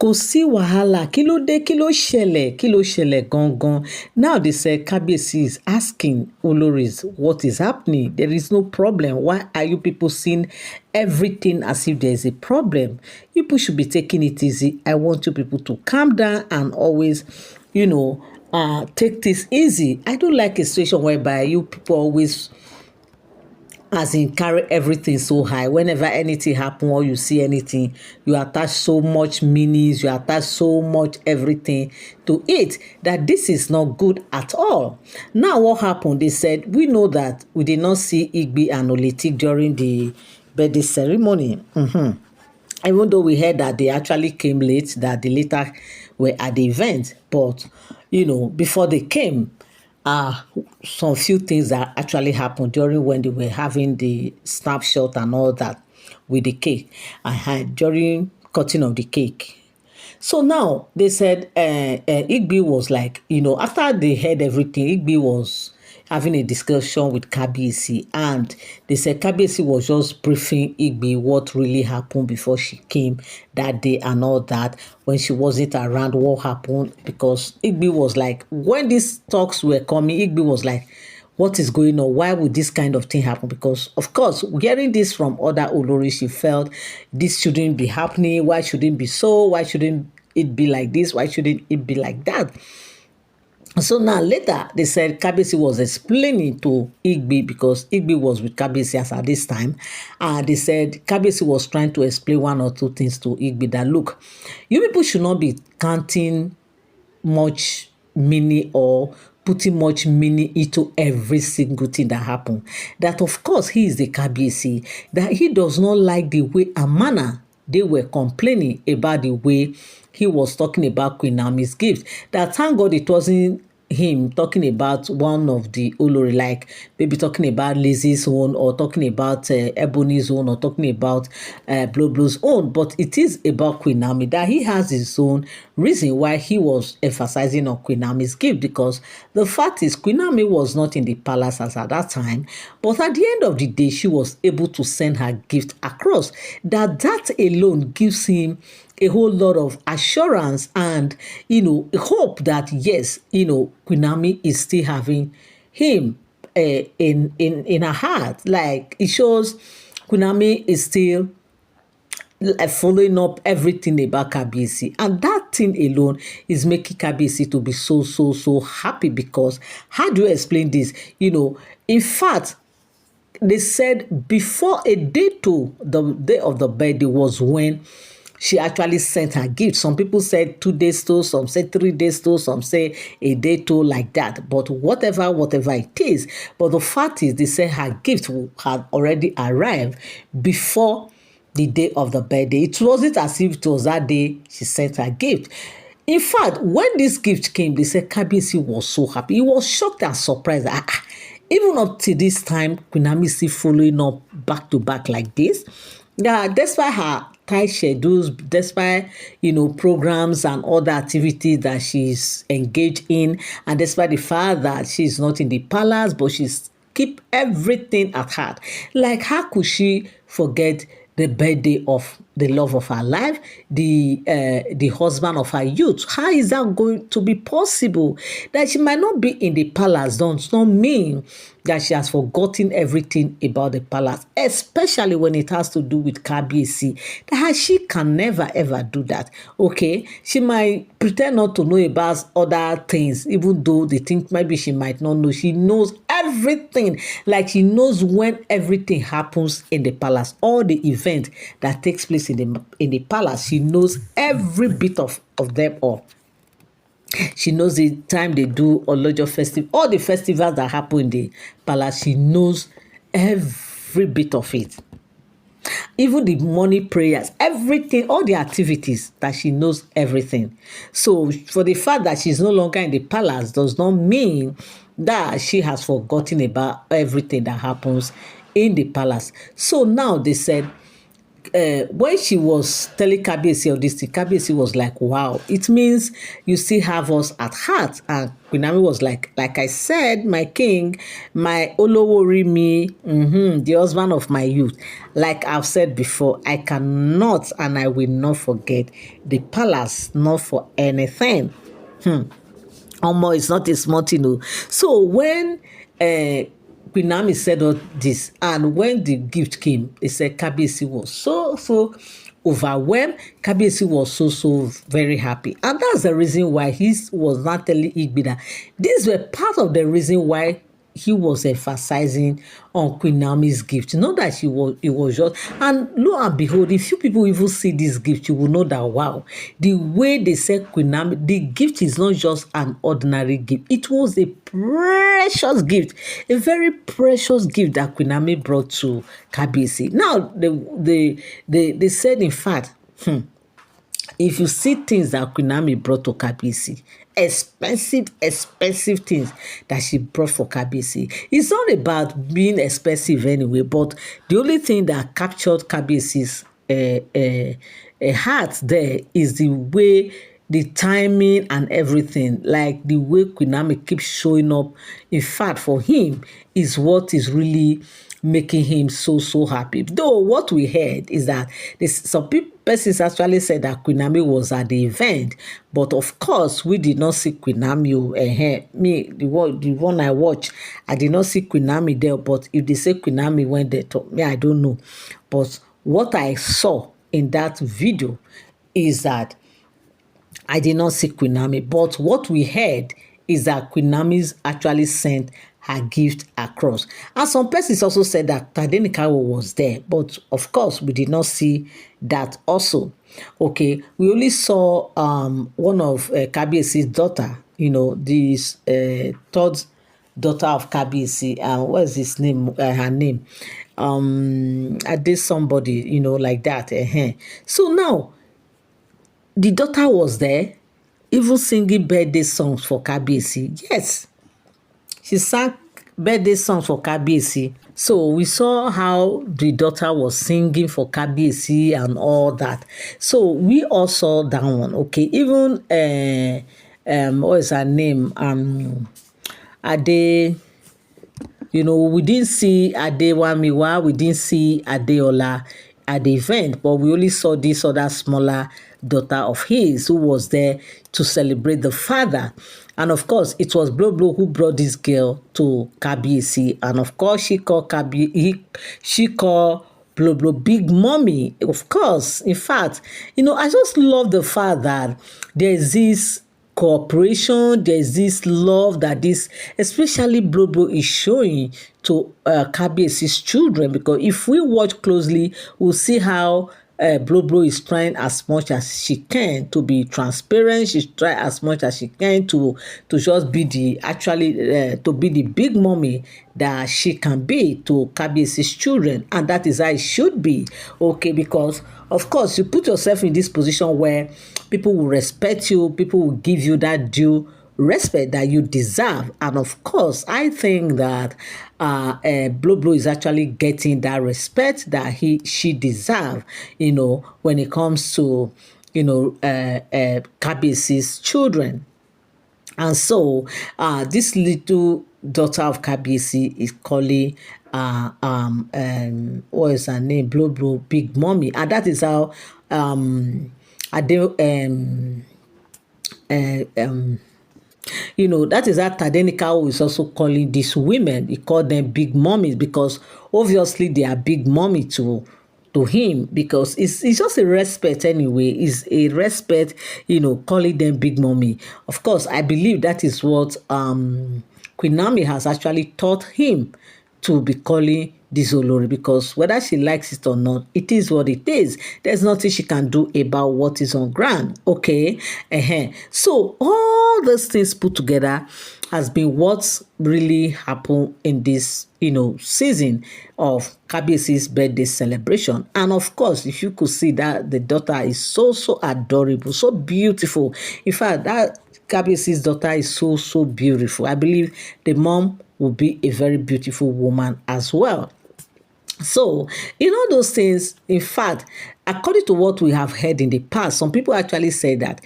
kò sí wàhálà, kí ló dé, kí ló ṣẹlẹ̀ gangan. Now they say Kabiyesi is asking Oloris what is happening. There is no problem. Why are you people seeing everything as if there is a problem? You people should be taking it easy. I want you people to calm down and always, take this easy. I don't like a situation whereby you people always as in carry everything so high. Whenever anything happen or you see anything, you attach so much meanings, you attach so much everything to it, that this is not good at all. Now what happened? They said, we know that we did not see Igbi and Oletik during the birthday ceremony. Even though we heard that they actually came late, that they later were at the event, but before they came, some few things that actually happened during when they were having the snapshot and all that with the cake. I had during cutting of the cake. So now they said Igbi was like, after they heard everything, Igbi was having a discussion with Kabiyesi, and they said Kabiyesi was just briefing Igbi what really happened before she came that day and all that, when she wasn't around, what happened, because Igbi was like, when these talks were coming, Igbi was like, what is going on? Why would this kind of thing happen? Because, of course, hearing this from other Olori, she felt this shouldn't be happening. Why shouldn't it be so? Why shouldn't it be like this? Why shouldn't it be like that? So now later they said Kabiyesi was explaining to Igbi, because Igbi was with Kabiyesi as at this time. They said Kabiyesi was trying to explain one or two things to Igbi, that look, you people should not be counting much meaning or putting much meaning into every single thing that happened. That of course he is the Kabiyesi, that he does not like the way and manner they were complaining about the way he was talking about Queen Naomi's gift. That thank God it wasn't him talking about one of the Olori, like maybe talking about Lizzie's own, or talking about Ebony's own, or talking about Blow's own, but it is about Queen Naomi, that he has his own reason why he was emphasizing on Queen Naomi's gift. Because the fact is, Queen Naomi was not in the palace as at that time, but at the end of the day, she was able to send her gift across. That alone gives him a whole lot of assurance and, hope that yes, Queen Naomi is still having him in her heart. Like, it shows Queen Naomi is still following up everything about Kabiyesi, and that thing alone is making Kabiyesi to be so happy. Because how do you explain this? In fact, they said before a day to the day of the birthday was when she actually sent her gift. Some people said 2 days to, some said 3 days to, some say a day to, like that. But whatever it is. But the fact is, they said her gift had already arrived before the day of the birthday. It wasn't as if it was that day she sent her gift. In fact, when this gift came, they said Kabiyesi was so happy. He was shocked and surprised. Even up to this time, Queen Naomi is still following up back to back like this. Yeah, despite her tight schedules, despite programs and other activities that she's engaged in, and despite the fact that she's not in the palace, but she's keep everything at heart. Like, how could she forget the birthday of the love of her life, the husband of her youth? How is that going to be possible? That she might not be in the palace does not mean that she has forgotten everything about the palace, especially when it has to do with Kabiyesi. That she can never ever do that. Okay, she might pretend not to know about other things, even though they think maybe she might not know. She knows everything. Like, she knows when everything happens in the palace, all the event that takes place in the palace. She knows every bit of them all. She knows the time they do Olojo festival, all the festivals that happen in the palace. She knows every bit of it. Even the morning prayers, everything, all the activities, that she knows everything. So for the fact that she's no longer in the palace does not mean that she has forgotten about everything that happens in the palace. So now they said when she was telling Kabiyesi of this thing, Kabiyesi was like, wow, it means you still have us at heart. And Queen Naomi was like I said, my king, my Olowori, the husband of my youth. Like I've said before, I cannot and I will not forget the palace, not for anything. Omo, it's not a small thing. Oh. So when Queen Naomi said all this, and when the gift came, they said Kabiyesi was so overwhelmed. Kabiyesi was so very happy, and that's the reason why he was not telling Igbi that these were part of the reason why he was emphasizing on Queen Naomi's gift. Not that it was just, and lo and behold, if you people even see this gift, you will know that wow, the way they said Queen Naomi, the gift is not just an ordinary gift. It was a precious gift, a very precious gift that Queen Naomi brought to Kabiyesi. Now they said, in fact, if you see things that Queen Naomi brought to Kabiyesi, expensive things that she brought for Kabiyesi, it's not about being expensive anyway, but the only thing that captured Kabiyesi's heart there is the way, the timing and everything, like the way Queen Naomi keeps showing up. In fact, for him is what is really making him so happy. Though what we heard is that some persons actually said that Queen Naomi was at the event, but of course we did not see Queen Naomi. Me, the one I watched, I did not see Queen Naomi there. But if they say Queen Naomi went there, to me, I don't know. But what I saw in that video is that I did not see Queen Naomi. But what we heard is that Queen Naomi's actually sent her gift across. And some persons also said that Tadenikawo was there, but of course we did not see that also. Okay, we only saw one of Kabiyesi's daughter, this third daughter of Kabiyesi, what is his name, her name, I did somebody, like that. So now the daughter was there, even singing birthday songs for Kabiyesi. Yes, she sang birthday songs for Kabiyesi. So we saw how the daughter was singing for Kabiyesi and all that. So we all saw that one. Okay, even what is her name? Ade. We didn't see Adewamiwa, we didn't see Adeola at the event, but we only saw this other smaller daughter of his who was there to celebrate the father. And of course, it was Blo Blo who brought this girl to Kabiyesi. And of course, she called Blo Blo Big Mommy. Of course, in fact, I just love the fact that there's this cooperation, there's this love that this, especially Blo Blo, is showing to Kabiyesi's children. Because if we watch closely, we'll see how Blo Blo is trying as much as she can to be transparent. She's trying as much as she can to just be to be the big mommy that she can be to Kabiyesi's children, and that is how it should be. Okay, because of course you put yourself in this position where people will respect you, people will give you that due respect that you deserve. And of course, I think that Blo Blo is actually getting that respect that she deserves, when it comes to, Kabiyesi's children. And so this little daughter of Kabiyesi is calling what is her name? Blo Blo Big Mommy. And that is how that is how Tadenikawo is also calling these women. He called them big mommies because obviously they are big mommy to him, because it's just a respect anyway. It's a respect, calling them big mommy. Of course, I believe that is what Queen Naomi has actually taught him to be calling this Olori, because whether she likes it or not, it is what it is. There's nothing she can do about what is on ground. Okay. So all those things put together has been what's really happened in this season of Kabiyesi's birthday celebration. And of course, if you could see that the daughter is so adorable, so beautiful. In fact, that Kabiyesi's daughter is so beautiful. I believe the mom will be a very beautiful woman as well. So, those things, in fact, according to what we have heard in the past, some people actually say that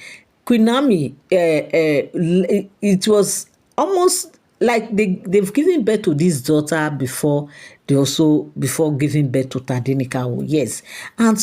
Queen Naomi, it was almost like they've given birth to this daughter before before giving birth to Tadenikawo. Yes. And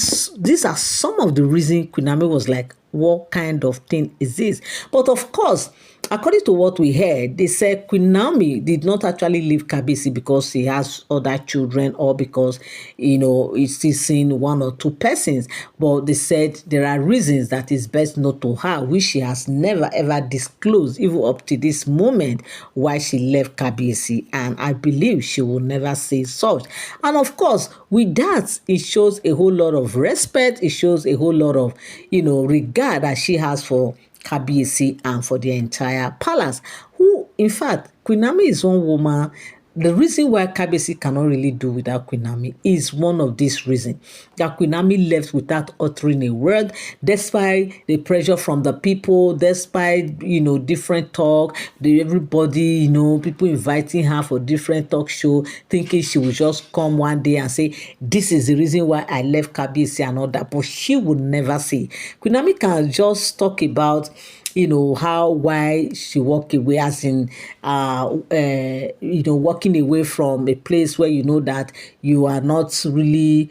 these are some of the reasons Queen Naomi was like, what kind of thing is this? But of course, according to what we heard, they said Queen Naomi did not actually leave Kabisi because he has other children or because, he's still seeing one or two persons. But they said there are reasons that is best known to her, which she has never ever disclosed, even up to this moment, why she left Kabisi. And I believe she will never say such. And of course, with that, it shows a whole lot of respect. It shows a whole lot of, regard that she has for Kabiyesi and for the entire palace. Who, in fact, Queen Naomi is one woman. The reason why Kabiyesi cannot really do without Queen Naomi is one of these reasons. That Queen Naomi left without uttering a word, despite the pressure from the people, despite, different talk, everybody, people inviting her for different talk show, thinking she will just come one day and say, this is the reason why I left Kabiyesi and all that. But she would never say. Queen Naomi can just talk about why she walked away, as in walking away from a place where you know that you are not really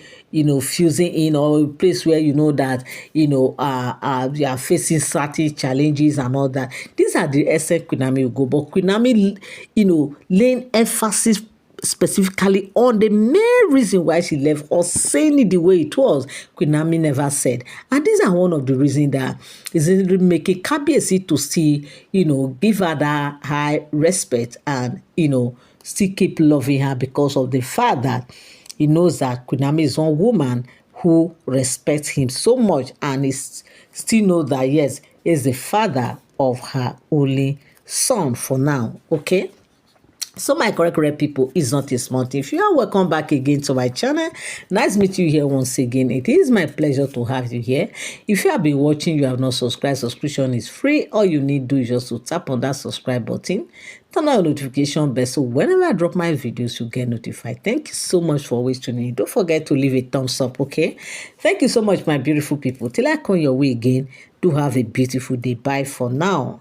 fusing in, or a place where you know that you are facing certain challenges and all that. These are the essence Queen Naomi will go. But Queen Naomi laying emphasis specifically on the main reason why she left, or saying it the way it was, Queen Naomi never said. And these are one of the reasons that is making Kabiyesi to still, give her that high respect and, still keep loving her, because of the fact that he knows that Queen Naomi is one woman who respects him so much, and is still knows that, yes, is the father of her only son for now. Okay. So my correct people, is not a small thing. If you are welcome back again to my channel, nice meeting you here once again. It is my pleasure to have you here. If you have been watching, you have not subscribed, subscription is free. All you need to do is just to tap on that subscribe button, turn on your notification bell, so whenever I drop my videos, you get notified. Thank you so much for always tuning in. Don't forget to leave a thumbs up, okay? Thank you so much, my beautiful people. Till I come your way again, do have a beautiful day. Bye for now.